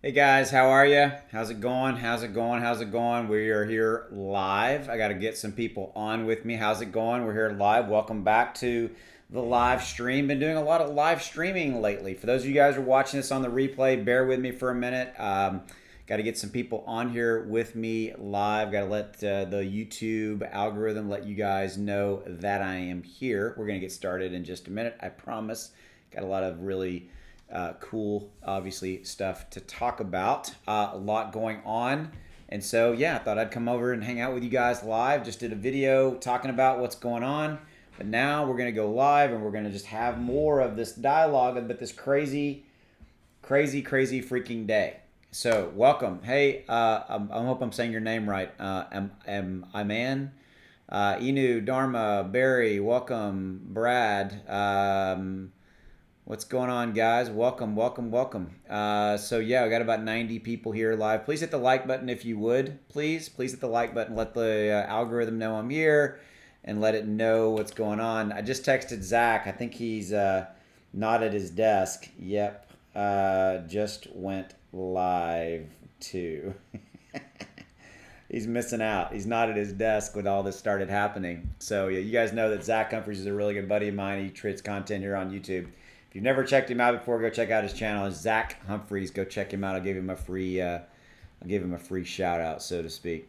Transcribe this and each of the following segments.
Hey guys, how are you? How's it going? How's it going? How's it going? We are here live. I got to get some people on with me. How's it going? We're here live. Welcome back to the live stream. Been doing a lot of live streaming lately. For those of you guys who are watching this on the replay, bear with me for a minute. Got to get some people on here with me live. Got to let the YouTube algorithm let you guys know that I am here. We're going to get started in just a minute. I promise. Got a lot of really cool, obviously, stuff to talk about. A lot going on. And so, yeah, I thought I'd come over and hang out with you guys live. Just did a video talking about what's going on. But now we're going to go live and we're going to just have more of this dialogue about this crazy, crazy, crazy freaking day. So, welcome. Hey, I hope I'm saying your name right. Iman, Inu, Dharma, Barry, welcome. Brad, what's going on, guys? Welcome, welcome, welcome. So yeah, we got about 90 people here live. Please hit the like button if you would. Please hit the like button. Let the algorithm know I'm here and let it know what's going on. I just texted Zach. I think he's not at his desk. Yep. Just went live too. He's missing out. He's not at his desk when all this started happening. So yeah, you guys know that Zach Humphries is a really good buddy of mine. He creates content here on YouTube. If you've never checked him out before, go check out his channel. It's Zach Humphries. Go check him out. I'll give him a free shout out, so to speak.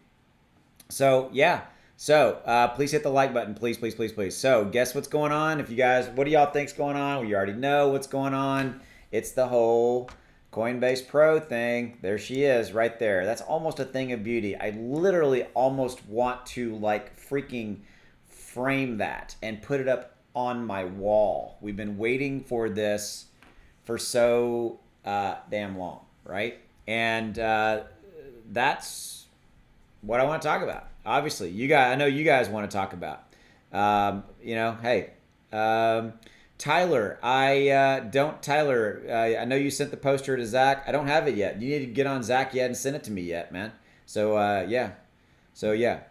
So yeah. So please hit the like button, please, please, please, please. So guess what's going on? If you guys, what do y'all think's going on? Well, you already know what's going on. It's the whole Coinbase Pro thing. There she is, right there. That's almost a thing of beauty. I literally almost want to like freaking frame that and put it up on my wall. We've been waiting for this for so damn long, right? And that's what I want to talk about. Obviously, you guys, I know you guys want to talk about. Hey, Tyler, I don't. Tyler, I know you sent the poster to Zach. I don't have it yet. You need to get on Zach yet and send it to me yet, man. So yeah, so yeah.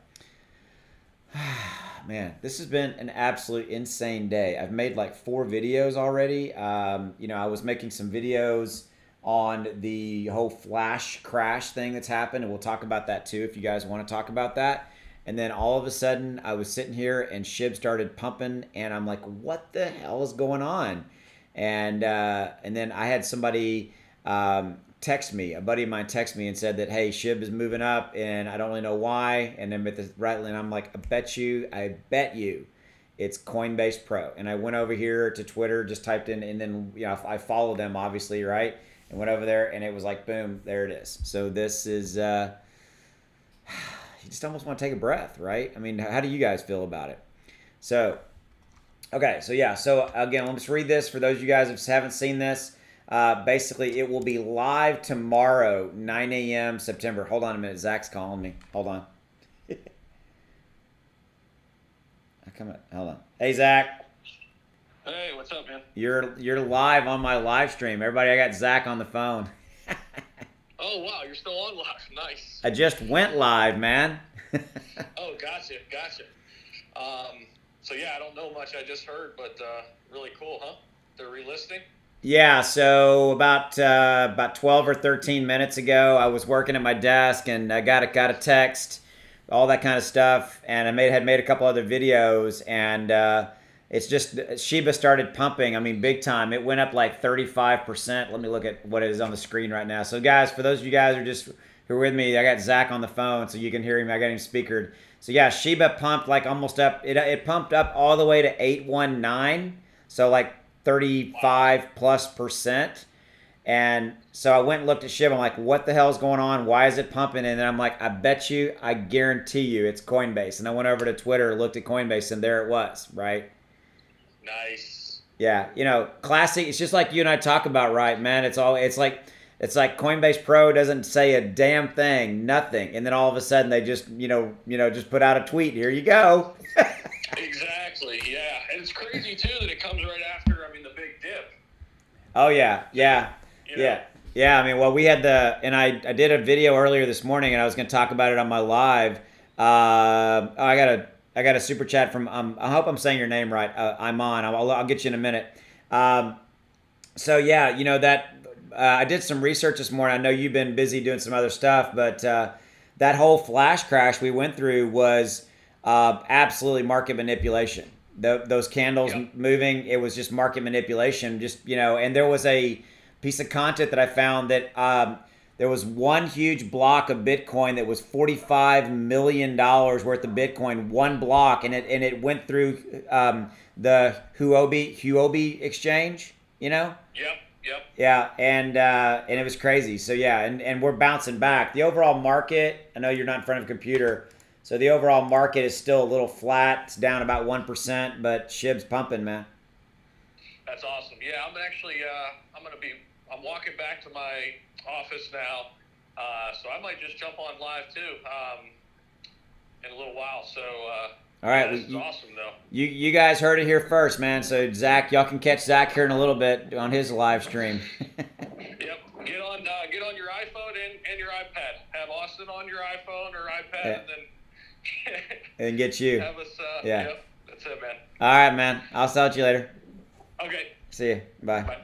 Man, this has been an absolute insane day. I've made like 4 videos already. I was making some videos on the whole flash crash thing that's happened, and we'll talk about that too if you guys want to talk about that. And then all of a sudden, I was sitting here and SHIB started pumping, and I'm like, "What the hell is going on?" And then I had somebody text me, a buddy of mine text me and said that, hey, SHIB is moving up and I don't really know why. And then with the right line, I'm like, I bet you it's Coinbase Pro. And I went over here to Twitter, just typed in, and then, I follow them obviously, right? And went over there and it was like, boom, there it is. So this is, you just almost want to take a breath, right? I mean, how do you guys feel about it? So, okay, so yeah, so again, let me just read this for those of you guys who haven't seen this. Basically, it will be live tomorrow, 9 a.m. September. Hold on a minute. Zach's calling me. Hold on. Hold on. Hey, Zach. Hey, what's up, man? You're live on my live stream. Everybody, I got Zach on the phone. Oh, wow, you're still on live. Nice. I just went live, man. Oh, gotcha. So yeah, I don't know much. I just heard, but really cool, huh? They're relisting. Yeah, so about 12 or 13 minutes ago, I was working at my desk and I got a text, all that kind of stuff, and had made a couple other videos, and it's just Shiba started pumping. I mean, big time. It went up like 35%. Let me look at what it is on the screen right now. So, guys, for those of you guys who are with me, I got Zach on the phone, so you can hear him. I got him speakered. So yeah, Shiba pumped like almost up. It pumped up all the way to 819. So like 35+%. And so I went and looked at SHIB. I'm like, what the hell is going on? Why is it pumping? And then I'm like, I guarantee you it's Coinbase. And I went over to Twitter, looked at Coinbase, and there it was, right? Nice. Yeah, classic. It's just like you and I talk about, right, man? It's like Coinbase Pro doesn't say a damn thing, nothing. And then all of a sudden they just, just put out a tweet. Here you go. Exactly, yeah. And it's crazy, too, that it comes right after, the big dip. Oh, yeah. Yeah. Yeah. Yeah. I mean, well, we had I did a video earlier this morning and I was going to talk about it on my live. I got a super chat from, I hope I'm saying your name right. Iman. I'll get you in a minute. So yeah, that I did some research this morning. I know you've been busy doing some other stuff, but that whole flash crash we went through was absolutely market manipulation. Those candles moving, it was just market manipulation. Just, and there was a piece of content that I found that there was one huge block of Bitcoin that was $45 million worth of Bitcoin, one block, and it went through the Huobi exchange, Yep. Yeah, and it was crazy. So yeah, and we're bouncing back. The overall market, I know you're not in front of a computer, so the overall market is still a little flat. It's down about 1%, but SHIB's pumping, man. That's awesome. Yeah, I'm actually I'm walking back to my office now, so I might just jump on live too in a little while. So all right, this is awesome though. You guys heard it here first, man. So Zach, y'all can catch Zach here in a little bit on his live stream. Yep, get on your iPhone and your iPad. Have Austin on your iPhone or iPad, and then and get you. Have us. Yep, that's it, man. All right, man. I'll talk to you later. Okay. See you. Bye. Bye.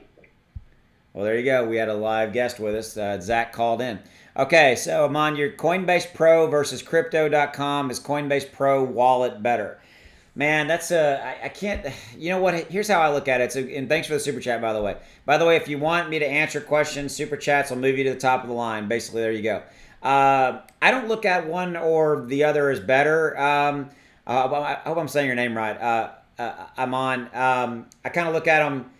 Well, there you go. We had a live guest with us. Zach called in. Okay, so I'm on your Coinbase Pro versus Crypto.com. Is Coinbase Pro wallet better? Man, that's I can't. You know what? Here's how I look at it. And thanks for the super chat, by the way. By the way, if you want me to answer questions, super chats will move you to the top of the line. Basically, there you go. I don't look at one or the other as better. I hope I'm saying your name right. I'm on. I kind of look at them.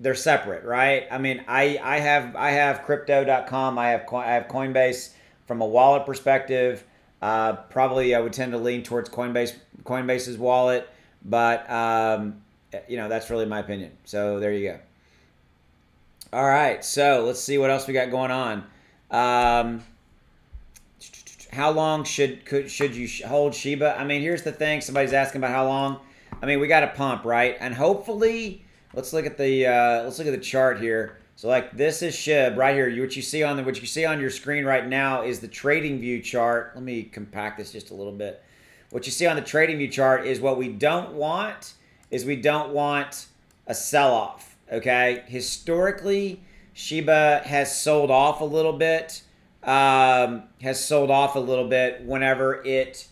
They're separate, right? I mean, I have Crypto.com. I have Coinbase from a wallet perspective. Probably I would tend to lean towards Coinbase's wallet, but that's really my opinion. So there you go. All right, so let's see what else we got going on. How long should you hold Shiba? I mean, here's the thing. Somebody's asking about how long. I mean, we got a pump, right? And hopefully, let's look at the chart here. So like this is SHIB right here. What you see on your screen right now is the trading view chart. Let me compact this just a little bit. What you see on the trading view chart is what we don't want a sell-off. Okay, historically, Shiba has sold off a little bit. Whenever it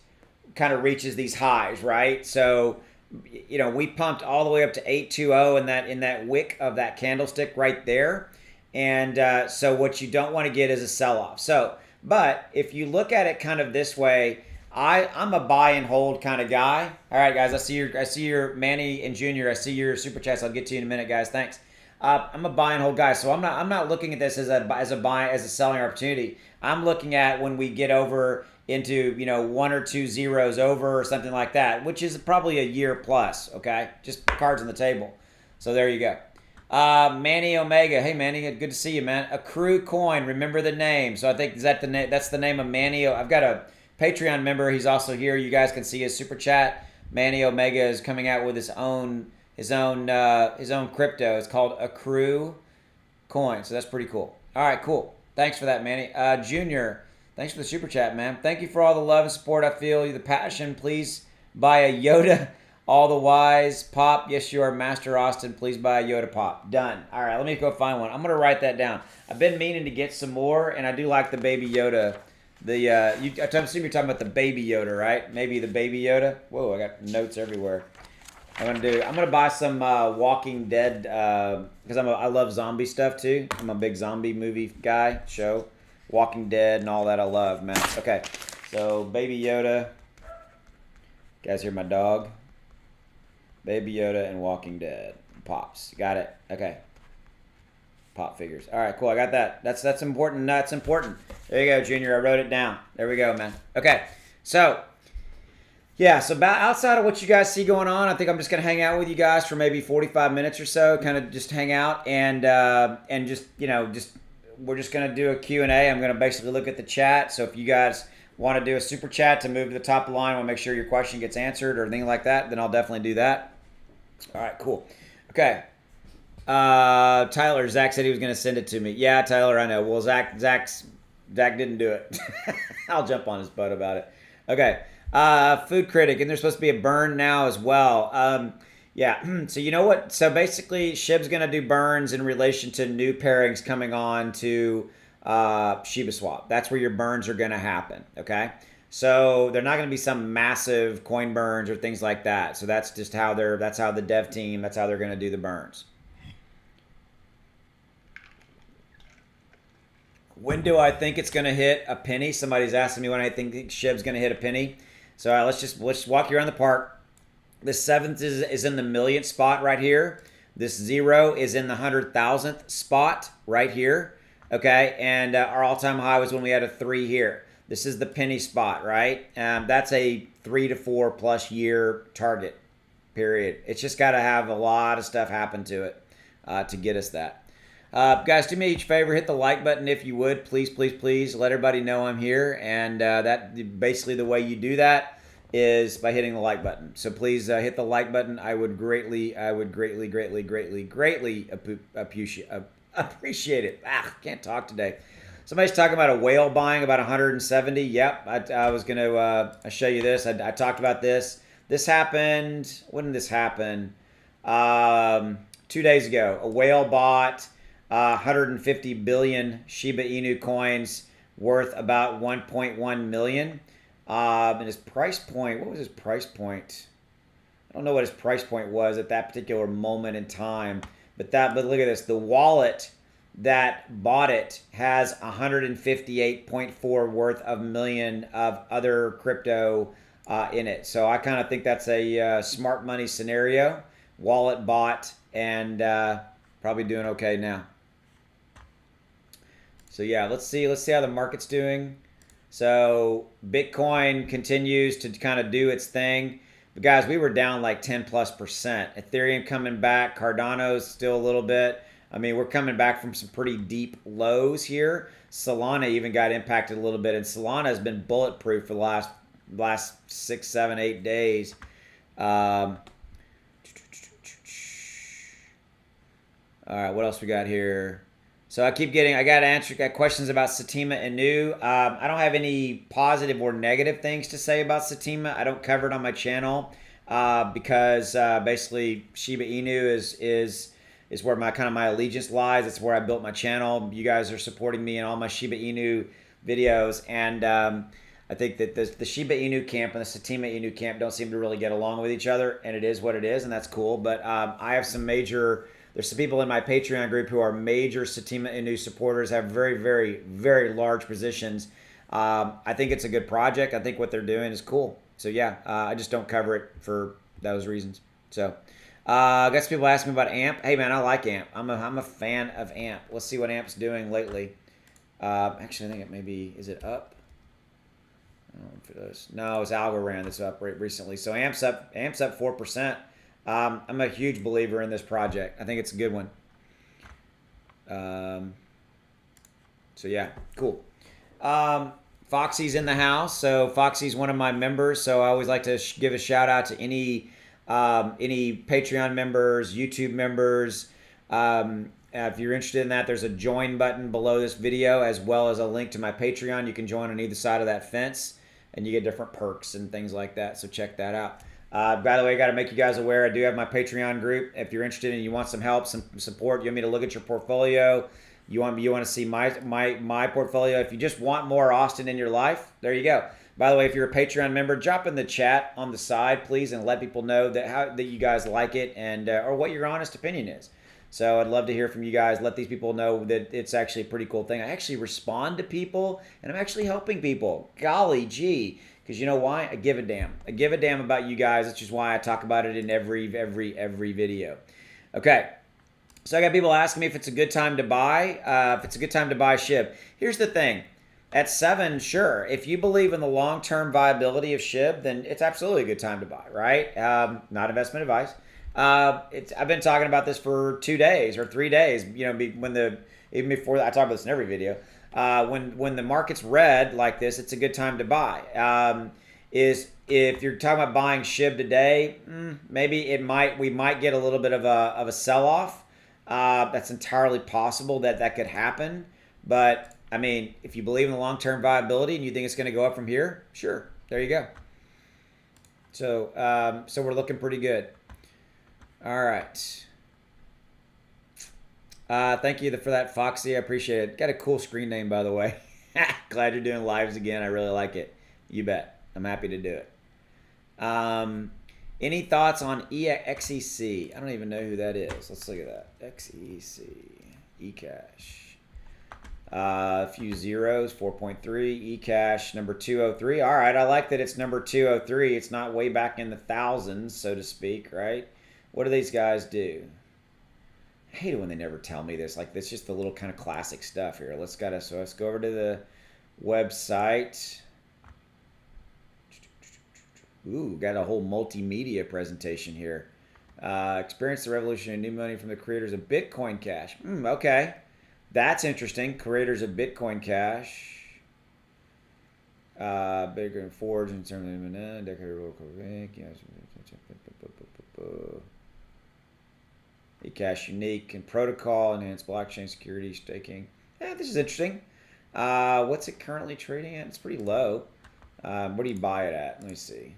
kind of reaches these highs, right? So, we pumped all the way up to 820 in that wick of that candlestick right there. And so what you don't want to get is a sell-off. So, but if you look at it kind of this way, I'm a buy and hold kind of guy. All right, guys, I see your Manny and Junior. I see your super chats. I'll get to you in a minute, guys. Thanks. I'm a buy and hold guy, so I'm not looking at this as a selling opportunity. I'm looking at when we get over into one or two zeros over or something like that, which is probably a year plus. Okay, just cards on the table. So there you go. Manny Omega, hey Manny, good to see you, man. Accrue Coin, remember the name. So I think that's the name of Manny. I've got a Patreon member. He's also here. You guys can see his super chat. Manny Omega is coming out with his own crypto. It's called Accrue Coin. So that's pretty cool. All right, cool. Thanks for that, Manny. Junior, thanks for the super chat, man. Thank you for all the love and support. I feel the passion. Please buy a Yoda. All the wise. Pop. Yes, you are, Master Austin. Please buy a Yoda pop. Done. All right, let me go find one. I'm going to write that down. I've been meaning to get some more, and I do like the baby Yoda. I assume you're talking about the baby Yoda, right? Maybe the baby Yoda. Whoa, I got notes everywhere. I'm gonna buy some Walking Dead because I love zombie stuff too. I'm a big zombie movie guy. Show Walking Dead and all that I love, man. Okay, so baby Yoda. You guys hear my dog? Baby Yoda and Walking Dead pops. Got it. Okay. Pop figures. All right, cool. I got that. That's important. That's important. There you go, Junior. I wrote it down. There we go, man. Okay, so. Yeah, so about outside of what you guys see going on, I think I'm just going to hang out with you guys for maybe 45 minutes or so, kind of just hang out and just we're just going to do a Q&A. I'm going to basically look at the chat. So if you guys want to do a super chat to move to the top of the line, I want to make sure your question gets answered or anything like that, then I'll definitely do that. All right, cool. Okay. Tyler, Zach said he was going to send it to me. Yeah, Tyler, I know. Well, Zach didn't do it. I'll jump on his butt about it. Okay. Food Critic, and there's supposed to be a burn now as well. Yeah. So you know what? So basically, SHIB's going to do burns in relation to new pairings coming on to Shiba Swap. That's where your burns are going to happen. Okay. So they're not going to be some massive coin burns or things like that. So that's just how they're. That's how the dev team. That's how they're going to do the burns. When do I think it's going to hit a penny? Somebody's asking me when I think SHIB's going to hit a penny. So let's walk you around the park. The seventh is in the millionth spot right here. This 0 is in the 100,000th spot right here. Okay, and our all-time high was when we had a 3 here. This is the penny spot, right? That's a 3 to 4 plus year target period. It's just got to have a lot of stuff happen to it to get us that. Guys, do me each favor, hit the like button if you would. Please, please, please let everybody know I'm here. And that basically the way you do that is by hitting the like button. So please hit the like button. I would greatly appreciate it. Can't talk today. Somebody's talking about a whale buying about 170. Yep, I was going to show you this. I talked about this. This happened. When did this happen? 2 days ago. A whale bought 150 billion Shiba Inu coins worth about 1.1 million. And his price point, what was his price point? I don't know what his price point was at that particular moment in time. But look at this. The wallet that bought it has 158.4 worth of million of other crypto in it. So I kind of think that's a smart money scenario. Wallet bought and probably doing okay now. So yeah, let's see how the market's doing. So Bitcoin continues to kind of do its thing. But guys, we were down like 10+%. Ethereum coming back. Cardano's still a little bit. I mean, we're coming back from some pretty deep lows here. Solana even got impacted a little bit. And Solana has been bulletproof for the last 6, 7, 8 days. All right, what else we got here? So I got questions about Saitama Inu. I don't have any positive or negative things to say about Saitama. I don't cover it on my channel because basically Shiba Inu is where my allegiance lies. It's where I built my channel. You guys are supporting me in all my Shiba Inu videos, and I think that the Shiba Inu camp and the Saitama Inu camp don't seem to really get along with each other, and it is what it is, and that's cool. But I have there's some people in my Patreon group who are major Saitama Inu supporters, have very, very, very large positions. I think it's a good project. I think what they're doing is cool. So yeah, I just don't cover it for those reasons. So I got some people asking me about AMP. Hey man, I like AMP. I'm a fan of AMP. Let's see what AMP's doing lately. Actually, I think it maybe, is it up? I don't know if it is. No, it's Algorand that's up recently. So AMP's up 4%. I'm a huge believer in this project. I think it's a good one. So yeah, cool. Foxy's in the house. So Foxy's one of my members. So I always like to give a shout out to any Patreon members, YouTube members. If you're interested in that, there's a join button below this video, as well as a link to my Patreon. You can join on either side of that fence, and you get different perks and things like that. So check that out. By the way, I got to make you guys aware, I do have my Patreon group. If you're interested and you want some help, some support, you want me to look at your portfolio, you want to see my portfolio. If you just want more Austin in your life, there you go. By the way, if you're a Patreon member, drop in the chat on the side, please, and let people know that you guys like it and or what your honest opinion is. So I'd love to hear from you guys. Let these people know that it's actually a pretty cool thing. I actually respond to people, and I'm actually helping people. Golly gee. Because you know why? I give a damn. I give a damn about you guys. That's just why I talk about it in every video. Okay. So I got people asking me if it's a good time to buy. If it's a good time to buy SHIB. Here's the thing. At 7, sure. If you believe in the long-term viability of SHIB, then it's absolutely a good time to buy, right? Not investment advice. I've been talking about this for 2 days or 3 days. You know, even before I talk about this in every video. When the market's red like this, it's a good time to buy. If you're talking about buying SHIB today, maybe we might get a little bit of a sell-off. That's entirely possible that could happen. But I mean, if you believe in the long-term viability and you think it's going to go up from here, sure, there you go. So we're looking pretty good. All right. Thank you for that, Foxy. I appreciate it. Got a cool screen name, by the way. Glad you're doing lives again. I really like it. You bet. I'm happy to do it. Any thoughts on XEC? I don't even know who that is. Let's look at that. XEC. eCash. A few zeros, 4.3. eCash, number 203. All right, I like that it's number 203. It's not way back in the thousands, so to speak, right? What do these guys do? I hate it when they never tell me this. Like, that's just the little kind of classic stuff here. Let's go over to the website. Ooh, got a whole multimedia presentation here. Experience the revolution in new money from the creators of Bitcoin Cash. Okay. That's interesting. Creators of Bitcoin Cash. Bigger and Forge in terms of decorated local bank. eCash unique and protocol, enhanced blockchain security staking. Yeah, this is interesting. What's it currently trading at? It's pretty low. What do you buy it at? Let me see.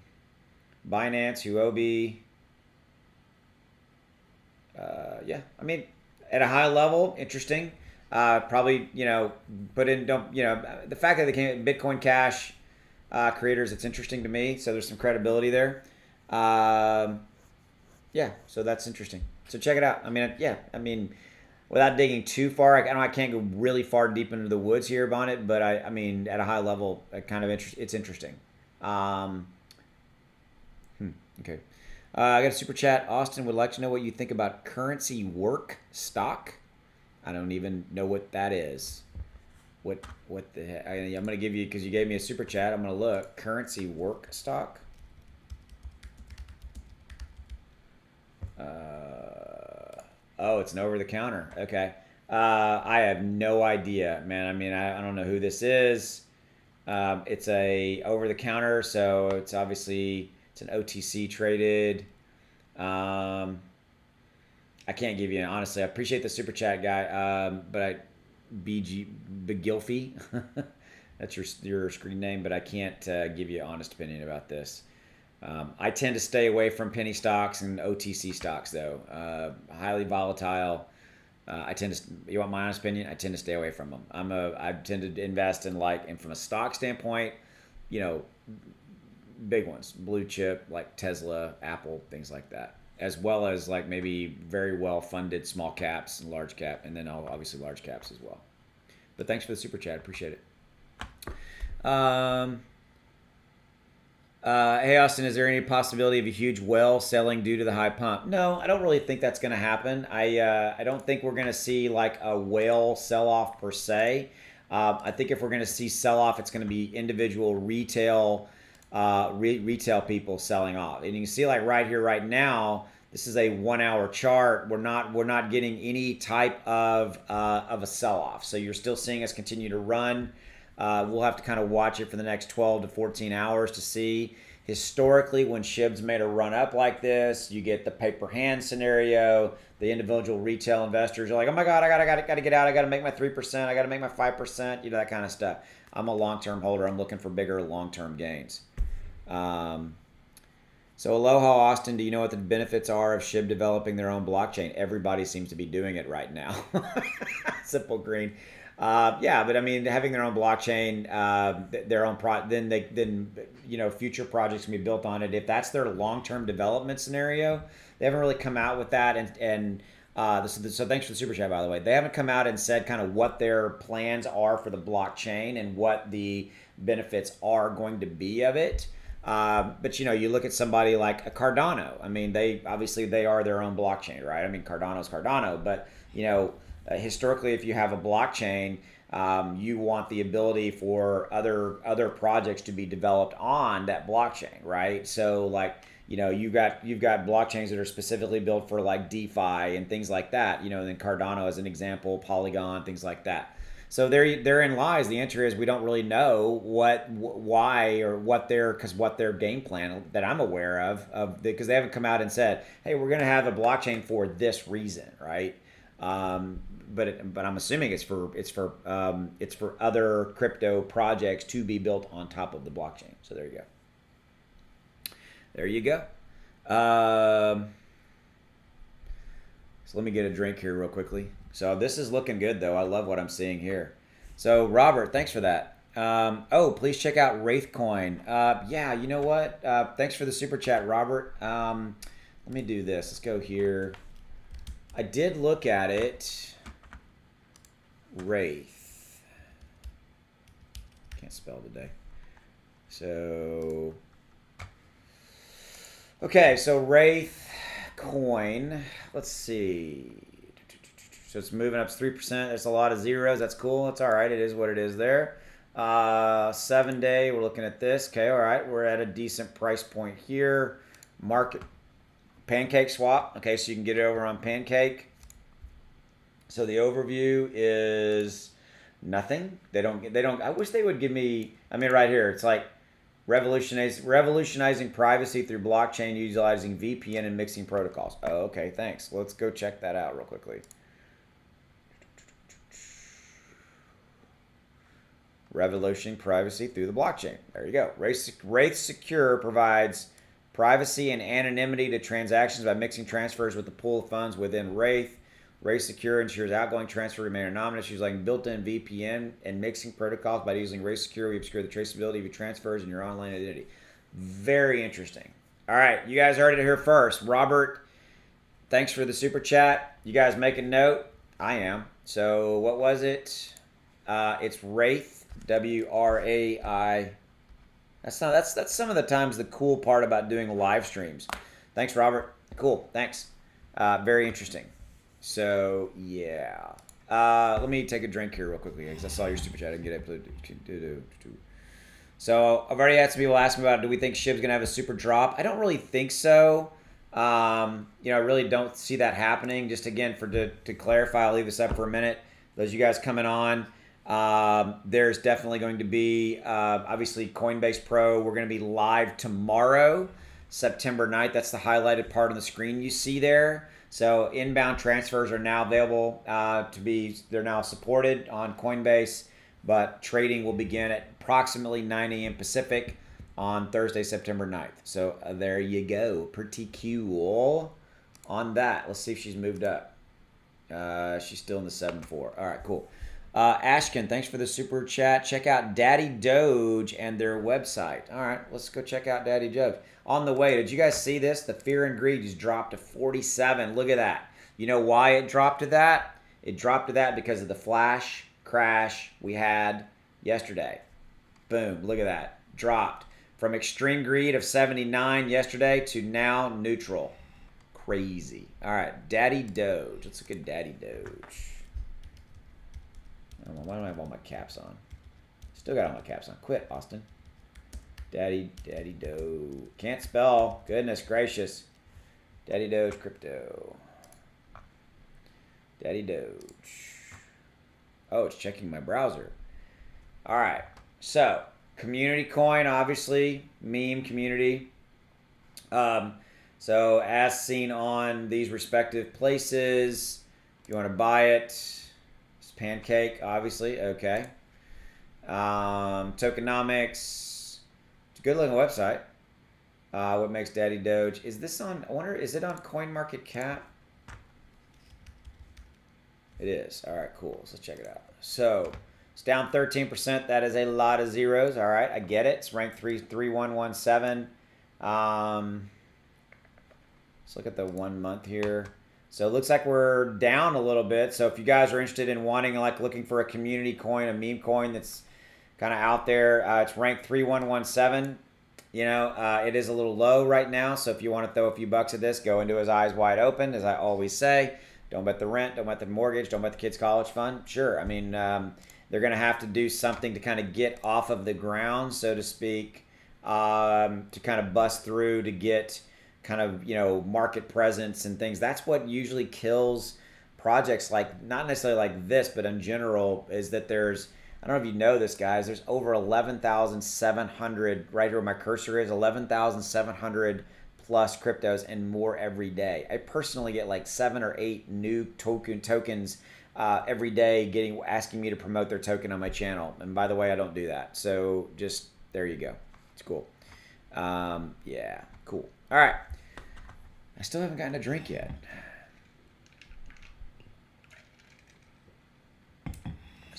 Binance, Huobi. Yeah, I mean, at a high level, interesting. Probably, put in, the fact that they came Bitcoin Cash creators, it's interesting to me. So there's some credibility there. Yeah, so that's interesting. So check it out. I mean, without digging too far, I can't go really far deep into the woods here on it, but I mean, at a high level, it's interesting. Okay. I got a super chat. Austin would like to know what you think about currency work stock. I don't even know what that is. What the heck? I'm going to give you, because you gave me a super chat, I'm going to look. Currency work stock. Oh, it's an over the counter. Okay. I have no idea, man. I mean, I don't know who this is. It's a over the counter, so it's obviously it's an OTC traded. I can't give you honestly. I appreciate the super chat guy, but BG Begilfy, that's your screen name, but I can't give you an honest opinion about this. I tend to stay away from penny stocks and OTC stocks, though. Highly volatile. You want my honest opinion? I tend to stay away from them. I tend to invest in and from a stock standpoint, big ones, blue chip like Tesla, Apple, things like that, as well as maybe very well funded small caps and large cap, and then obviously large caps as well. But thanks for the super chat, appreciate it. Hey Austin, is there any possibility of a huge whale selling due to the high pump? No, I don't really think that's going to happen. I don't think we're going to see a whale sell off per se. I think if we're going to see sell off, it's going to be individual retail people selling off. And you can see right here, right now, this is a 1 hour chart. We're not getting any type of a sell off. So you're still seeing us continue to run. We'll have to kind of watch it for the next 12 to 14 hours to see. Historically, when SHIB's made a run up like this, you get the paper hand scenario. The individual retail investors are like, oh my God, I gotta get out. I gotta make my 3%. I gotta make my 5%. That kind of stuff. I'm a long-term holder. I'm looking for bigger long-term gains. So aloha, Austin. Do you know what the benefits are of SHIB developing their own blockchain? Everybody seems to be doing it right now. Simple green. Yeah, but I mean, having their own blockchain, their own then future projects can be built on it. If that's their long-term development scenario, they haven't really come out with that. So thanks for the super chat, by the way. They haven't come out and said kind of what their plans are for the blockchain and what the benefits are going to be of it. But you look at somebody like a Cardano. I mean, they are their own blockchain, right? I mean, Cardano's Cardano, but historically, if you have a blockchain, you want the ability for other projects to be developed on that blockchain, right? So you've got blockchains that are specifically built for DeFi and things like that. And then Cardano as an example, Polygon, things like that. So therein lies the answer is we don't really know why or what their game plan that I'm aware of because they haven't come out and said, hey, we're going to have a blockchain for this reason, right? But I'm assuming it's for other crypto projects to be built on top of the blockchain. So there you go. There you go. So let me get a drink here real quickly. So this is looking good though. I love what I'm seeing here. So Robert, thanks for that. Oh, please check out Wraithcoin. Yeah, you know what? Thanks for the super chat, Robert. Let me do this. Let's go here. I did look at it. Wraith. Can't spell today. So, okay, so Wraithcoin. Let's see. So it's moving up 3%. There's a lot of zeros. That's cool. That's all right. It is what it is there. 7 day. We're looking at this. Okay, all right. We're at a decent price point here. Market Pancake swap. Okay, so you can get it over on Pancake. So the overview is nothing. They don't. I wish they would give me. I mean, right here, it's like revolutionizing privacy through blockchain utilizing VPN and mixing protocols. Oh, okay, thanks. Let's go check that out real quickly. Revolutioning privacy through the blockchain. There you go. Wraith Secure provides privacy and anonymity to transactions by mixing transfers with the pool of funds within Wraith. Wraith Secure ensures outgoing transfer remain anonymous, using built-in VPN and mixing protocols. By using Wraith Secure, we obscure the traceability of your transfers and your online identity. Very interesting. All right, you guys heard it here first. Robert, thanks for the super chat. You guys make a note. I am. So what was it? It's Wraith. W-R-A-I. That's some of the times the cool part about doing live streams. Thanks, Robert. Cool. Thanks. Very interesting. So yeah. Let me take a drink here real quickly because I saw your super chat. I didn't get it. So I've already had some people ask me about, do we think SHIB's gonna have a super drop? I don't really think so. I really don't see that happening. Just again, to clarify, I'll leave this up for a minute. Those of you guys coming on. There's definitely going to be, obviously, Coinbase Pro. We're going to be live tomorrow, September 9th. That's the highlighted part on the screen you see there. So inbound transfers are now available they're now supported on Coinbase, but trading will begin at approximately 9 a.m. Pacific on Thursday, September 9th. So there you go. Pretty cool on that. Let's see if she's moved up. She's still in the 7-4. All right, cool. Ashkin, thanks for the super chat. Check out Daddy Doge and their website. All right, let's go check out Daddy Doge. On the way, did you guys see this? The fear and greed just dropped to 47. Look at that. You know why it dropped to that? It dropped to that because of the flash crash we had yesterday. Boom, look at that. Dropped from extreme greed of 79 yesterday to now neutral. Crazy. All right, Daddy Doge. Let's look at Daddy Doge. I don't know, why don't I have all my caps on? Still got all my caps on. Quit, Austin. Daddy Doge. Can't spell. Goodness gracious. Daddy Doge Crypto. Daddy Doge. Oh, it's checking my browser. All right. So, community coin, obviously. Meme community. So, as seen on these respective places, if you want to buy it, Pancake, obviously. Okay. Tokenomics. It's a good looking website. What makes Daddy Doge? Is this on, I wonder, is it on CoinMarketCap? It is. All right, cool. So let's check it out. So it's down 13%. That is a lot of zeros. All right, I get it. It's ranked 3117. Let's look at the 1 month here. So it looks like we're down a little bit. So if you guys are interested in looking for a community coin, a meme coin that's kind of out there, it's ranked 3117. It is a little low right now. So if you want to throw a few bucks at this, go into his eyes wide open, as I always say. Don't bet the rent, don't bet the mortgage, don't bet the kids' college fund. Sure, I mean, they're going to have to do something to kind of get off of the ground, so to speak, to kind of bust through to get kind of, market presence and things. That's what usually kills projects, like not necessarily like this, but in general, is that there's, I don't know if you know this, guys, there's over 11,700, right where my cursor is, 11,700 plus cryptos and more every day. I personally get like 7 or 8 new tokens every day asking me to promote their token on my channel. And by the way, I don't do that. So just, there you go. It's cool. Yeah, cool. All right. I still haven't gotten a drink yet.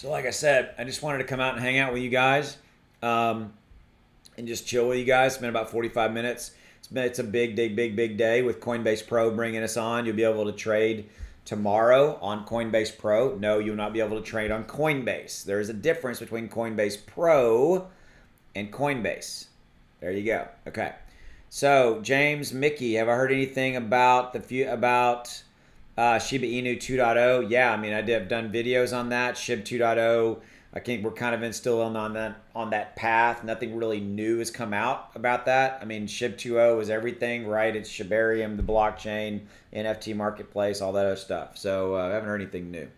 So like I said, I just wanted to come out and hang out with you guys, and just chill with you guys. It's been about 45 minutes. It's a big day, big day with Coinbase Pro bringing us on. You'll be able to trade tomorrow on Coinbase Pro. No, you'll not be able to trade on Coinbase. There is a difference between Coinbase Pro and Coinbase. There you go. Okay. So James, Mickey, have I heard anything about Shiba Inu 2.0? Yeah, I mean, I've done videos on that. SHIB 2.0. I think we're kind of still on that path. Nothing really new has come out about that. I mean, SHIB 2.0 is everything, right? It's Shibarium, the blockchain, NFT marketplace, all that other stuff. So I haven't heard anything new.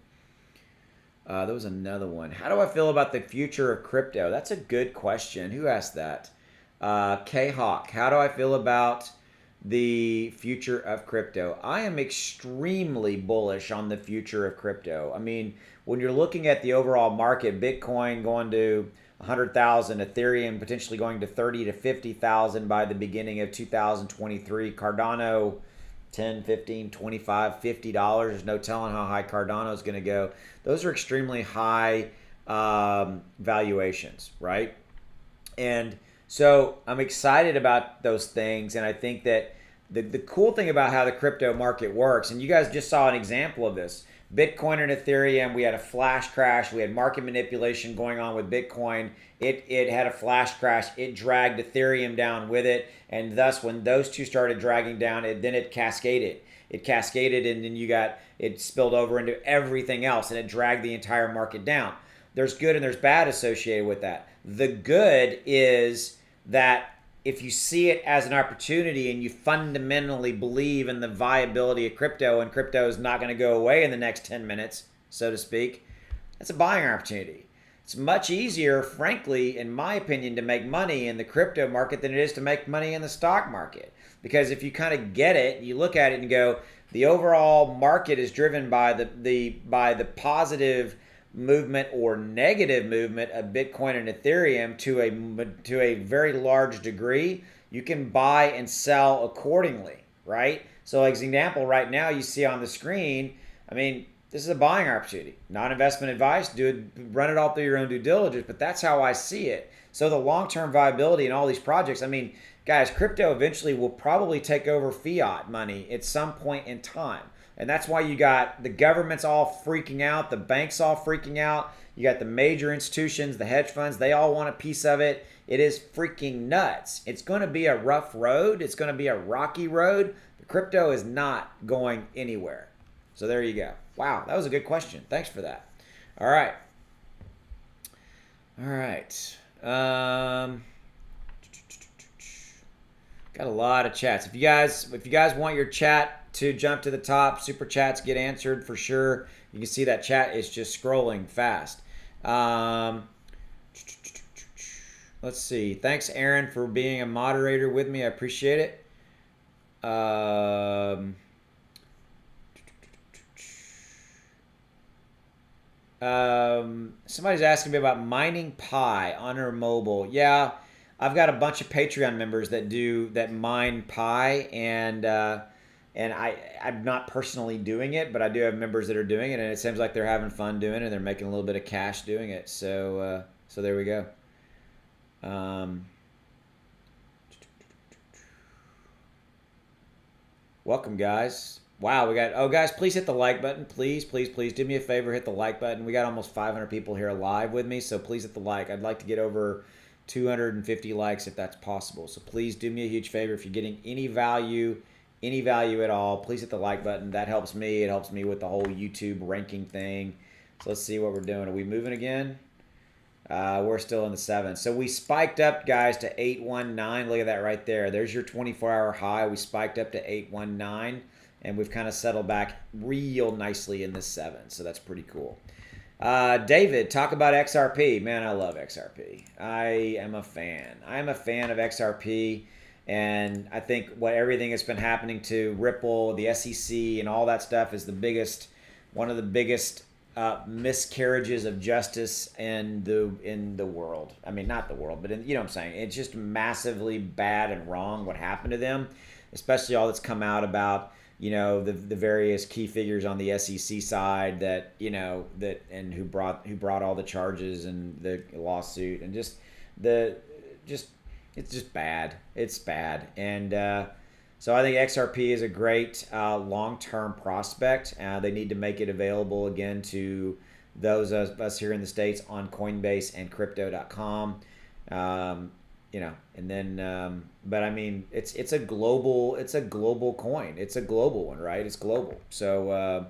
There was another one. How do I feel about the future of crypto? That's a good question. Who asked that? K-Hawk. How do I feel about the future of crypto? I am extremely bullish on the future of crypto. I mean, when you're looking at the overall market, Bitcoin going to 100,000, Ethereum potentially going to 30 to 50,000 by the beginning of 2023, Cardano 10, 15, 25, $50. There's no telling how high Cardano is going to go. Those are extremely high valuations, right? And so I'm excited about those things, and I think that the cool thing about how the crypto market works, and you guys just saw an example of this, Bitcoin and Ethereum, we had a flash crash. We had market manipulation going on with Bitcoin. It had a flash crash. It dragged Ethereum down with it, and thus when those two started dragging down, then it cascaded. It cascaded, and then it spilled over into everything else, and it dragged the entire market down. There's good and there's bad associated with that. The good is that if you see it as an opportunity and you fundamentally believe in the viability of crypto, and crypto is not going to go away in the next 10 minutes, so to speak, that's a buying opportunity. It's much easier, frankly, in my opinion, to make money in the crypto market than it is to make money in the stock market. Because if you kind of get it, you look at it and go, the overall market is driven by the positive movement or negative movement of Bitcoin and Ethereum to a very large degree. You can buy and sell accordingly, right? So as an example, right now you see on the screen, I mean, this is a buying opportunity. Not investment advice. Run it all through your own due diligence, but that's how I see it. So the long-term viability in all these projects, I mean, guys, crypto eventually will probably take over fiat money at some point in time. And that's why you got the governments all freaking out, the banks all freaking out. You got the major institutions, the hedge funds, they all want a piece of it. It is freaking nuts. It's going to be a rough road. It's going to be a rocky road. The crypto is not going anywhere. So there you go. Wow, that was a good question. Thanks for that. All right. All right. Got a lot of chats. If you guys want your chat to jump to the top, super chats get answered for sure. You can see that chat is just scrolling fast. Let's see. Thanks, Aaron, for being a moderator with me. I appreciate it. Somebody's asking me about mining Pi on her mobile. Yeah, I've got a bunch of Patreon members that mine Pi, and I'm not personally doing it, but I do have members that are doing it, and it seems like they're having fun doing it, and they're making a little bit of cash doing it. So there we go. Welcome, guys. Wow, guys, please hit the like button. Please do me a favor, hit the like button. We got almost 500 people here live with me, so please hit the like. I'd like to get over 250 likes if that's possible. So please do me a huge favor. If you're getting any value at all, please hit the like button. That helps me. It helps me with the whole YouTube ranking thing. So let's see what we're doing. Are we moving again? We're still in the 7. So we spiked up, guys, to 819. Look at that right there. There's your 24-hour high. We spiked up to 819. And we've kind of settled back real nicely in this 7. So that's pretty cool. David, talk about XRP. Man, I love XRP. I am a fan. I am a fan of XRP. And I think everything that's been happening to Ripple, the SEC, and all that stuff is one of the biggest miscarriages of justice in the world. I mean, not the world, but you know what I'm saying. It's just massively bad and wrong what happened to them, especially all that's come out about the various key figures on the SEC side that and who brought all the charges and the lawsuit, and just it's just bad. It's bad. And so I think XRP is a great long-term prospect. They need to make it available again to those of us here in the States on Coinbase and crypto.com. And then, but I mean, it's a global coin. It's a global one, right? It's global. So,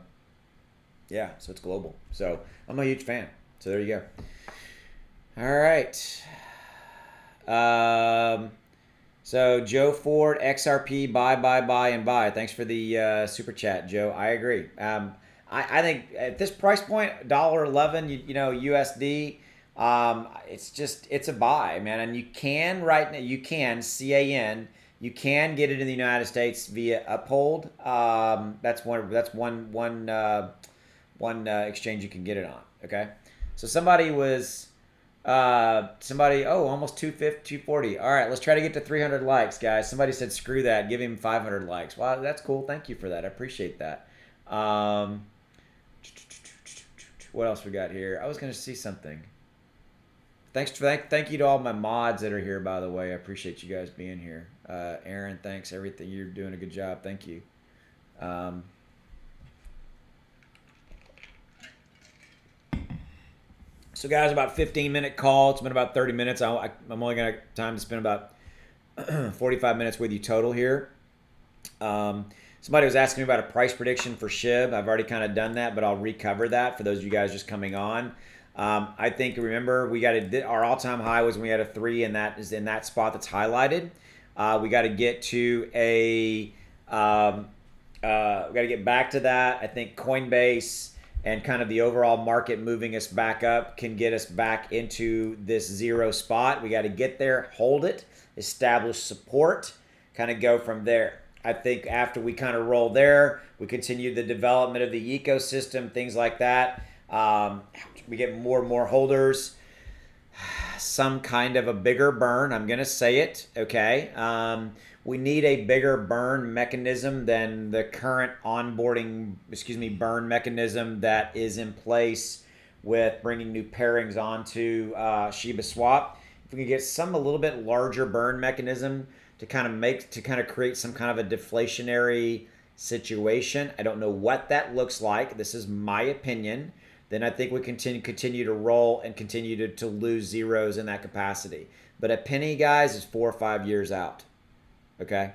so it's global. So I'm a huge fan. So there you go. All right. So Joe Ford, XRP, buy, and buy. Thanks for the super chat, Joe. I agree. I think at this price point, $1.11, USD, it's a buy, man. And you can right now, CAN, you can get it in the United States via Uphold. That's one exchange you can get it on. Okay, so somebody almost 240. All right, let's try to get to 300 likes, guys. Somebody said screw that, give him 500 likes. Wow, that's cool. Thank you for that. I appreciate that. What else we got here? I was going to see something. Thank you to all my mods that are here, by the way. I appreciate you guys being here. Aaron, thanks. Everything, you're doing a good job. Thank you. So, guys, about 15-minute call. It's been about 30 minutes. I'm only going to have time to spend about 45 minutes with you total here. Somebody was asking me about a price prediction for SHIB. I've already kind of done that, but I'll recover that for those of you guys just coming on. I think, remember, our all-time high was when we had a 3, and that is in that spot that's highlighted. We got to get to we got to get back to that. I think Coinbase and kind of the overall market moving us back up can get us back into this 0 spot. We got to get there, hold it, establish support, kind of go from there. I think after we kind of roll there, we continue the development of the ecosystem, things like that. We get more and more holders, some kind of a bigger burn. I'm going to say it, okay? We need a bigger burn mechanism than the current burn mechanism that is in place with bringing new pairings onto Shiba Swap. If we can get a little bit larger burn mechanism to kind of create some kind of a deflationary situation. I don't know what that looks like. This is my opinion. Then I think we continue to roll and continue to lose zeros in that capacity. But a penny, guys, is 4 or 5 years out. Okay.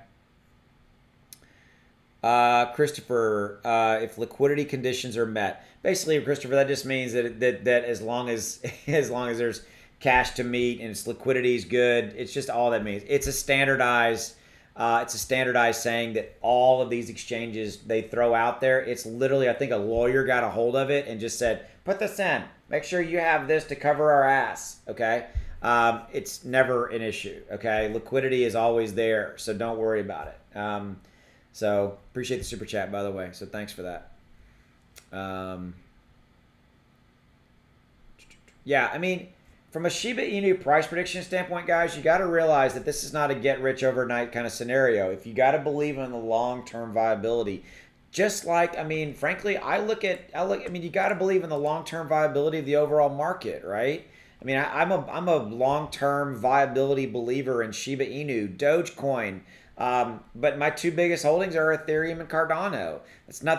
Christopher, if liquidity conditions are met, basically, Christopher, that just means that as long as there's cash to meet and its liquidity is good, it's just all that means. It's a standardized saying that all of these exchanges they throw out there. It's literally, I think a lawyer got a hold of it and just said, put this in, make sure you have this to cover our ass. Okay. It's never an issue. Okay. Liquidity is always there. So don't worry about it. So appreciate the super chat, by the way. So thanks for that. Yeah. I mean, from a Shiba Inu price prediction standpoint, guys, you got to realize that this is not a get rich overnight kind of scenario. If you got to believe in the long-term viability, just like, I mean, frankly, I mean, you got to believe in the long-term viability of the overall market, right? I mean, I'm a long-term viability believer in Shiba Inu, Dogecoin, but my 2 biggest holdings are Ethereum and Cardano.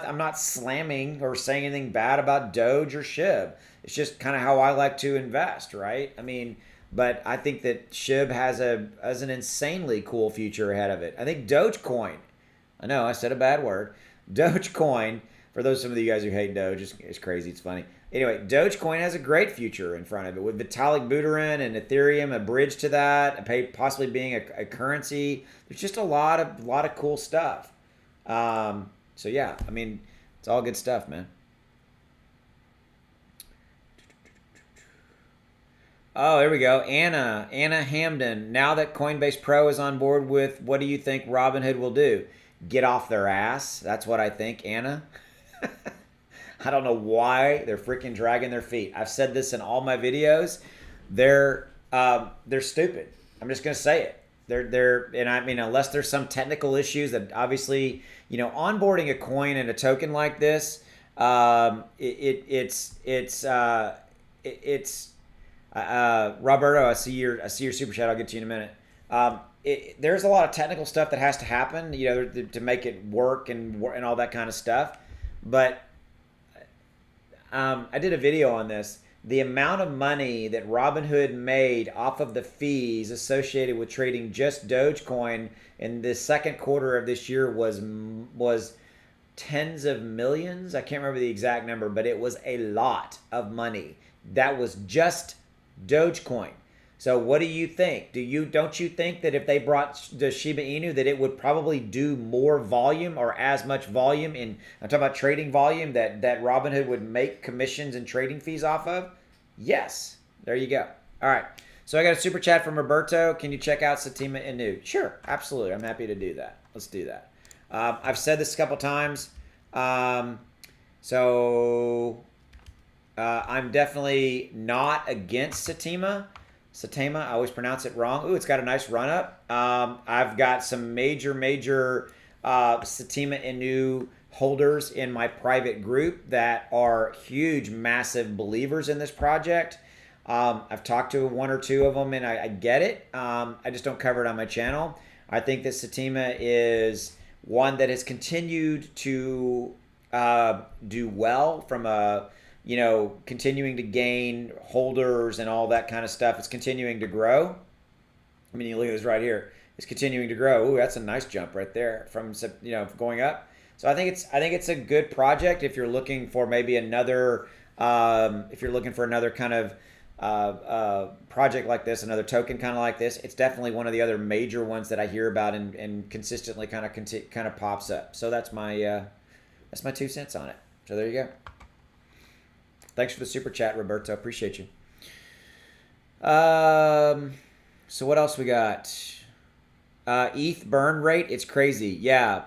I'm not slamming or saying anything bad about Doge or SHIB. It's just kind of how I like to invest, right? I mean, but I think that SHIB has an insanely cool future ahead of it. I think Dogecoin, I know I said a bad word. Dogecoin, for some of you guys who hate Doge, it's crazy, it's funny. Anyway, Dogecoin has a great future in front of it with Vitalik Buterin and Ethereum, a bridge to that, possibly being a currency. There's just a lot of cool stuff. So yeah, I mean, it's all good stuff, man. Oh, there we go. Anna Hamden. Now that Coinbase Pro is on board with, what do you think Robinhood will do? Get off their ass. That's what I think, Anna. I don't know why they're freaking dragging their feet. I've said this in all my videos. They're stupid. I'm just gonna say it. And I mean, unless there's some technical issues that obviously, onboarding a coin and a token like this, it's Roberto. I see your super chat. I'll get to you in a minute. There's a lot of technical stuff that has to happen, to make it work and all that kind of stuff. But I did a video on this. The amount of money that Robinhood made off of the fees associated with trading just Dogecoin in the second quarter of this year was tens of millions. I can't remember the exact number, but it was a lot of money. That was just Dogecoin. So what do you think? Don't you think that if they brought the Shiba Inu that it would probably do more volume or as much volume I'm talking about trading volume that Robinhood would make commissions and trading fees off of? Yes. There you go. All right. So I got a super chat from Roberto. Can you check out SafeMoon Inu? Sure, absolutely. I'm happy to do that. Let's do that. I've said this a couple times. I'm definitely not against Saitama. I always pronounce it wrong. Ooh, it's got a nice run up. I've got some major Saitama Inu holders in my private group that are huge, massive believers in this project. I've talked to one or two of them, and I get it. I just don't cover it on my channel. I think that Saitama is one that has continued to do well from a continuing to gain holders and all that kind of stuff. It's continuing to grow. I mean, you look at this right here. It's continuing to grow. Ooh, that's a nice jump right there from going up. So I think it's a good project if you're looking for maybe another kind of project like this, another token kind of like this. It's definitely one of the other major ones that I hear about and consistently kind of pops up. So that's my 2 cents on it. So there you go. Thanks for the super chat, Roberto. Appreciate you. So what else we got? ETH burn rate. It's crazy. Yeah.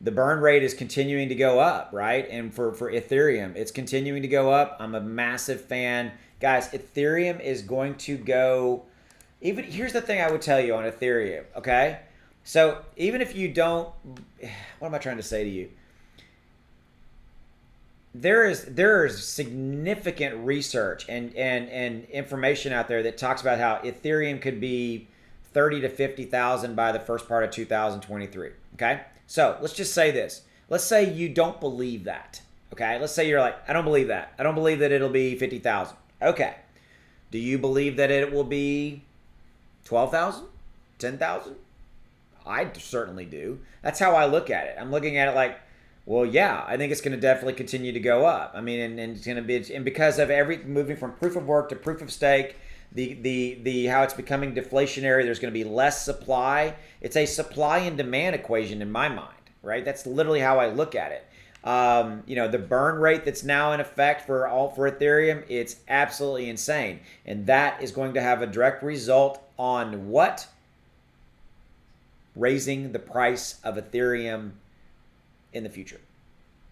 The burn rate is continuing to go up, right? And for Ethereum, it's continuing to go up. I'm a massive fan. Guys, Ethereum is going to go... Here's the thing I would tell you on Ethereum, okay? So even if you don't... What am I trying to say to you? There is significant research and information out there that talks about how Ethereum could be 30 to 50,000 by the first part of 2023. Okay, so let's just say this. Let's say you don't believe that. Okay, let's say you're like, I don't believe that. I don't believe that it'll be 50,000. Okay, do you believe that it will be 12,000, 10,000? I certainly do. That's how I look at it. I'm looking at it like, well, yeah, I think it's going to definitely continue to go up. I mean, and it's going to be, and because of moving from proof of work to proof of stake, the how it's becoming deflationary, there's going to be less supply. It's a supply and demand equation in my mind, right? That's literally how I look at it. The burn rate that's now in effect for Ethereum, it's absolutely insane, and that is going to have a direct result on what? Raising the price of Ethereum in the future.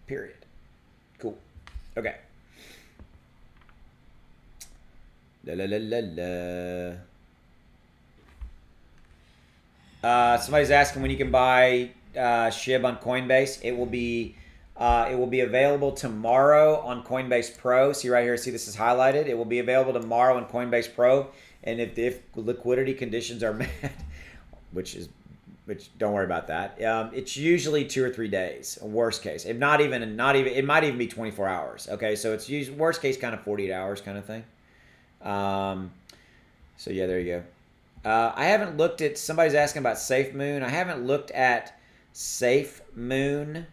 Period. Cool. Okay. Somebody's asking when you can buy SHIB on Coinbase. It will be available tomorrow on Coinbase Pro. See right here. See this is highlighted. It will be available tomorrow on Coinbase Pro. And if liquidity conditions are met, which don't worry about that. It's usually 2 or 3 days, worst case. If not even, it might even be 24 hours. Okay, so it's usually worst case kind of 48 hours kind of thing. So yeah, there you go. I haven't looked at. Somebody's asking about SafeMoon. I haven't looked at SafeMoon in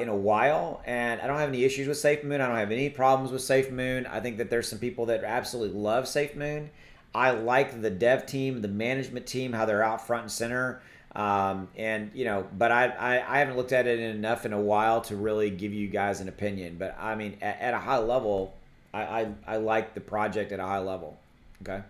a while, and I don't have any issues with SafeMoon. I don't have any problems with SafeMoon. I think that there's some people that absolutely love SafeMoon. I like the dev team, the management team, how they're out front and center. But I haven't looked at it enough in a while to really give you guys an opinion. But I mean, at a high level, I like the project at a high level. Okay.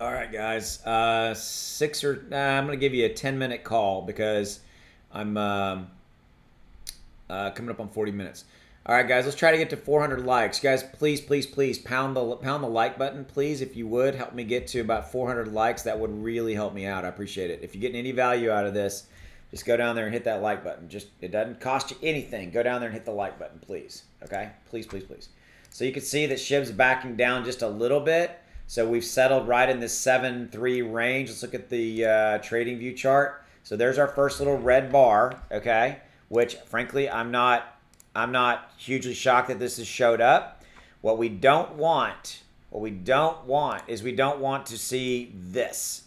All right, guys. I'm going to give you a 10-minute call because I'm coming up on 40 minutes. All right, guys. Let's try to get to 400 likes, guys. Please, please, please pound the like button, please, if you would help me get to about 400 likes. That would really help me out. I appreciate it. If you're getting any value out of this, just go down there and hit that like button. It doesn't cost you anything. Go down there and hit the like button, please. Okay, please, please, please. So you can see that SHIB's backing down just a little bit. So we've settled right in this 7-3 range. Let's look at the trading view chart. So there's our first little red bar, okay? Which, frankly, I'm not hugely shocked that this has showed up. What we don't want is we don't want to see this,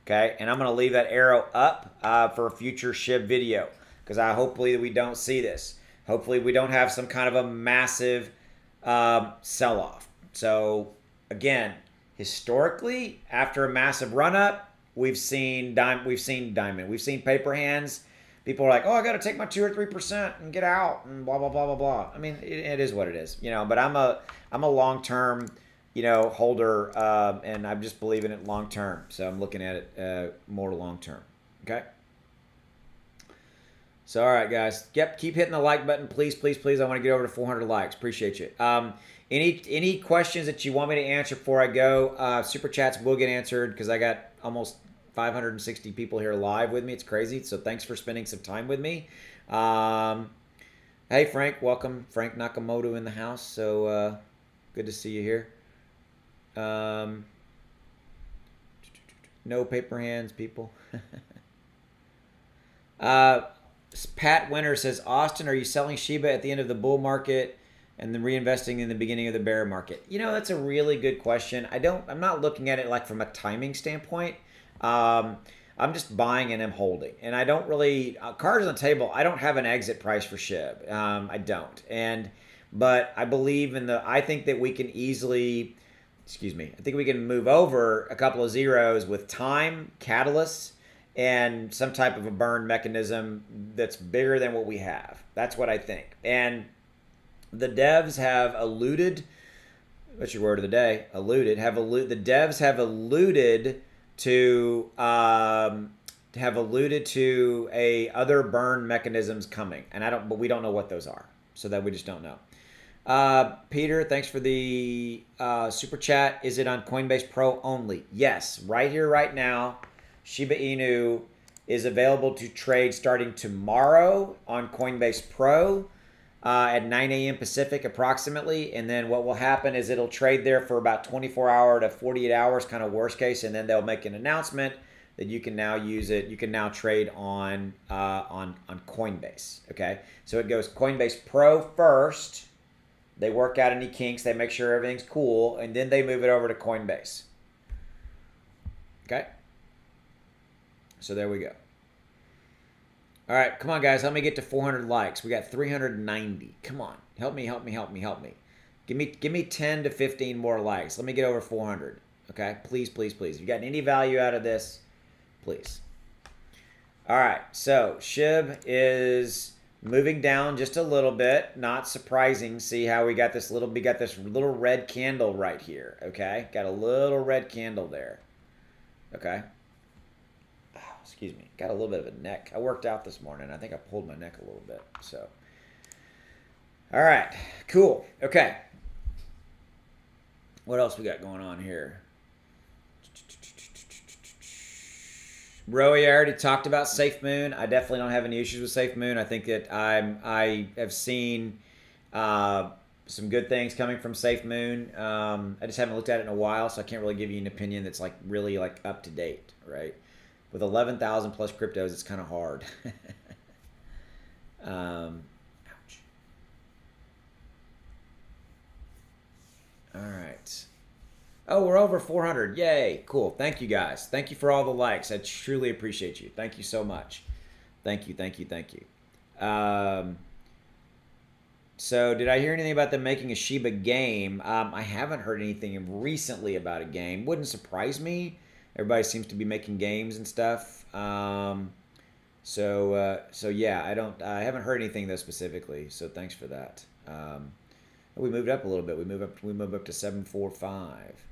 okay? And I'm going to leave that arrow up for a future SHIB video because hopefully we don't see this. Hopefully we don't have some kind of a massive sell-off. So again, historically, after a massive run-up, we've seen diamond, we've seen paper hands. People are like, "Oh, I got to take my 2 or 3% and get out," and blah blah blah blah blah. I mean, it is what it is, you know. But I'm a long-term, you know, holder, and I just believe in it long-term. So I'm looking at it more long-term. Okay. So all right, guys. Yep, keep hitting the like button, please, please, please. I want to get over to 400 likes. Appreciate you. Any questions that you want me to answer before I go? Super chats will get answered because I got almost 560 people here live with me. It's crazy. So thanks for spending some time with me. Hey, Frank. Welcome. Frank Nakamoto in the house. So good to see you here. No paper hands, people. Pat Winter says, Austin, are you selling Shiba at the end of the bull market and then reinvesting in the beginning of the bear market? You know, that's a really good question. I'm not looking at it like from a timing standpoint. I'm just buying and I'm holding. And I don't really, cards on the table, I don't have an exit price for SHIB. I don't. But I believe I think that we can easily, I think we can move over a couple of zeros with time, catalysts, and some type of a burn mechanism that's bigger than what we have. That's what I think. And the devs have alluded, what's your word of the day? Alluded. The devs have alluded to other burn mechanisms coming, but we don't know what those are. So that we just don't know. Peter, thanks for the super chat. Is it on Coinbase Pro only? Yes, right here, right now. Shiba Inu is available to trade starting tomorrow on Coinbase Pro at 9 a.m. Pacific approximately. And then what will happen is it'll trade there for about 24 hours to 48 hours, kind of worst case. And then they'll make an announcement that you can now use it. You can now trade on Coinbase. Okay, so it goes Coinbase Pro first. They work out any kinks. They make sure everything's cool. And then they move it over to Coinbase. Okay. So there we go. All right, come on, guys. Help me get to 400 likes. We got 390. Come on. Help me. Give me 10 to 15 more likes. Let me get over 400. Okay? Please, please, please. If you got any value out of this, please. All right. So SHIB is moving down just a little bit. Not surprising. See how we got this little red candle right here. Okay? Got a little red candle there. Okay? Excuse me, got a little bit of a neck. I worked out this morning. I think I pulled my neck a little bit. So, all right, cool. Okay, what else we got going on here? Roey, I already talked about SafeMoon. I definitely don't have any issues with SafeMoon. I think that I have seen some good things coming from SafeMoon. I just haven't looked at it in a while, so I can't really give you an opinion that's like really like up to date, right? With 11,000 plus cryptos, it's kind of hard. Ouch. All right. Oh, we're over 400. Yay. Cool. Thank you, guys. Thank you for all the likes. I truly appreciate you. Thank you so much. Thank you. So did I hear anything about them making a Shiba game? I haven't heard anything recently about a game. Wouldn't surprise me. Everybody seems to be making games and stuff. So yeah, I haven't heard anything though specifically. So thanks for that. We moved up a little bit. We moved up to 745.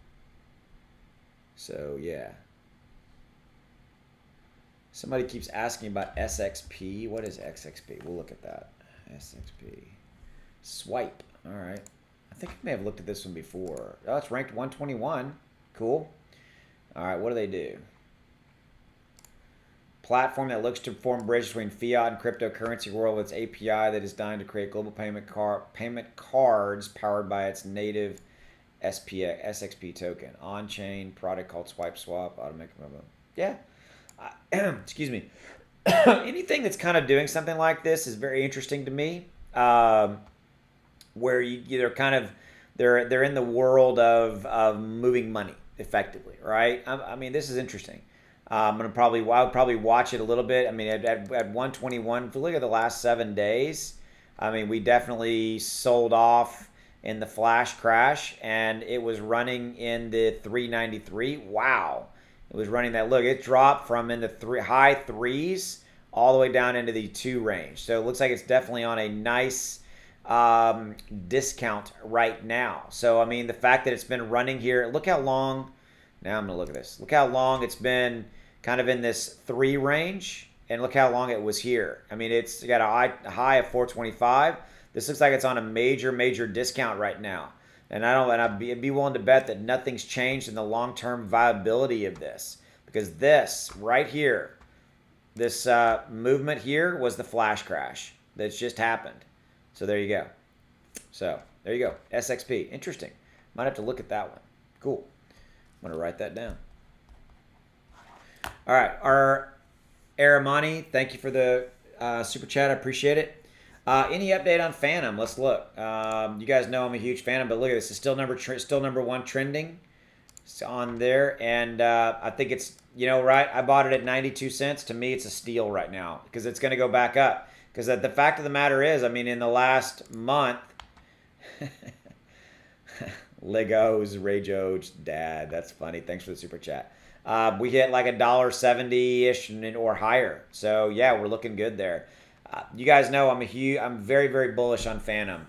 So yeah. Somebody keeps asking about SXP. What is XXP? We'll look at that. SXP. Swipe. All right. I think I may have looked at this one before. Oh, it's ranked 121. Cool. All right. What do they do? Platform that looks to form bridge between fiat and cryptocurrency world with its API that is designed to create global payment cards powered by its native SXP token. On-chain product called Swipe Swap. Automatic. Yeah. Excuse me. Anything that's kind of doing something like this is very interesting to me. Where they're kind of they're in the world of moving money effectively, right? I mean, this is interesting. I would probably watch it a little bit. I mean, at 121, if you look at the last 7 days, I mean, we definitely sold off in the flash crash, and it was running in the 393. Wow. It was running that. Look, it dropped from in the high threes all the way down into the 2 range. So it looks like it's definitely on a nice discount right now. So, I mean, the fact that it's been running here, look how long. Now I'm going to look at this. Look how long it's been kind of in this 3 range, and look how long it was here. I mean, it's got a high of 425. This looks like it's on a major discount right now. And I'd be willing to bet that nothing's changed in the long-term viability of this, because this right here, this movement here was the flash crash that's just happened. So there you go. So there you go. SXP. Interesting. Might have to look at that one. Cool. I'm going to write that down. All right. Our Aramani, thank you for the super chat. I appreciate it. Any update on Phantom? Let's look. You guys know I'm a huge Phantom, but look at this. It's still number 1 trending. It's on there, and I think it's, right? I bought it at 92 cents. To me, it's a steal right now because it's going to go back up. Because the fact of the matter is, I mean, in the last month, Legos, Rageo's dad. That's funny. Thanks for the super chat. We hit like $1.70-ish or higher. So yeah, we're looking good there. You guys know I'm very, very bullish on Phantom.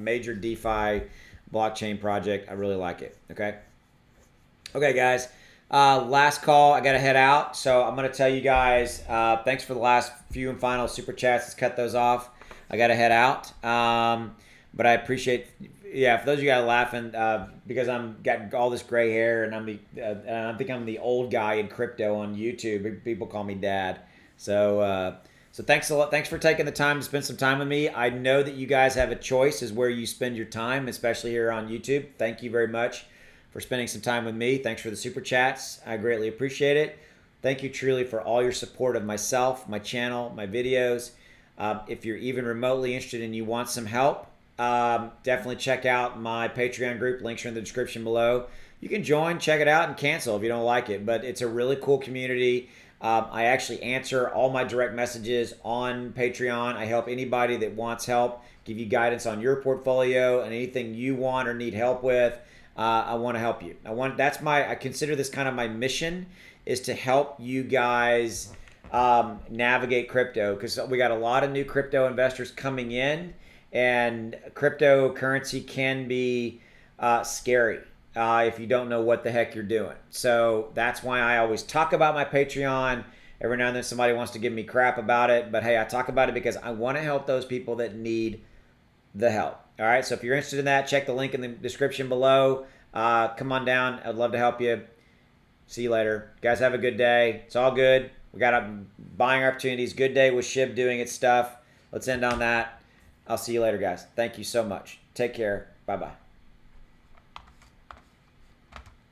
Major DeFi blockchain project. I really like it. Okay, guys. Last call. I got to head out. So I'm going to tell you guys, thanks for the last few and final super chats. Let's cut those off. I got to head out. But I appreciate, for those of you guys laughing, because I'm got all this gray hair and I think I'm the old guy in crypto on YouTube. People call me Dad. So thanks a lot. Thanks for taking the time to spend some time with me. I know that you guys have a choice as where you spend your time, especially here on YouTube. Thank you very much for spending some time with me. Thanks for the super chats. I greatly appreciate it. Thank you truly for all your support of myself, my channel, my videos. If you're even remotely interested and you want some help, definitely check out my Patreon group. Links are in the description below. You can join, check it out, and cancel if you don't like it. But it's a really cool community. I actually answer all my direct messages on Patreon. I help anybody that wants help, give you guidance on your portfolio and anything you want or need help with. I want to help you. I consider this kind of my mission, is to help you guys navigate crypto, because we got a lot of new crypto investors coming in, and cryptocurrency can be scary if you don't know what the heck you're doing. So that's why I always talk about my Patreon. Every now and then somebody wants to give me crap about it, but hey, I talk about it because I want to help those people that need the help. All right, so if you're interested in that, check the link in the description below. Come on down. I'd love to help you. See you later. Guys, have a good day. It's all good. We got buying opportunities. Good day with SHIB doing its stuff. Let's end on that. I'll see you later, guys. Thank you so much. Take care. Bye-bye.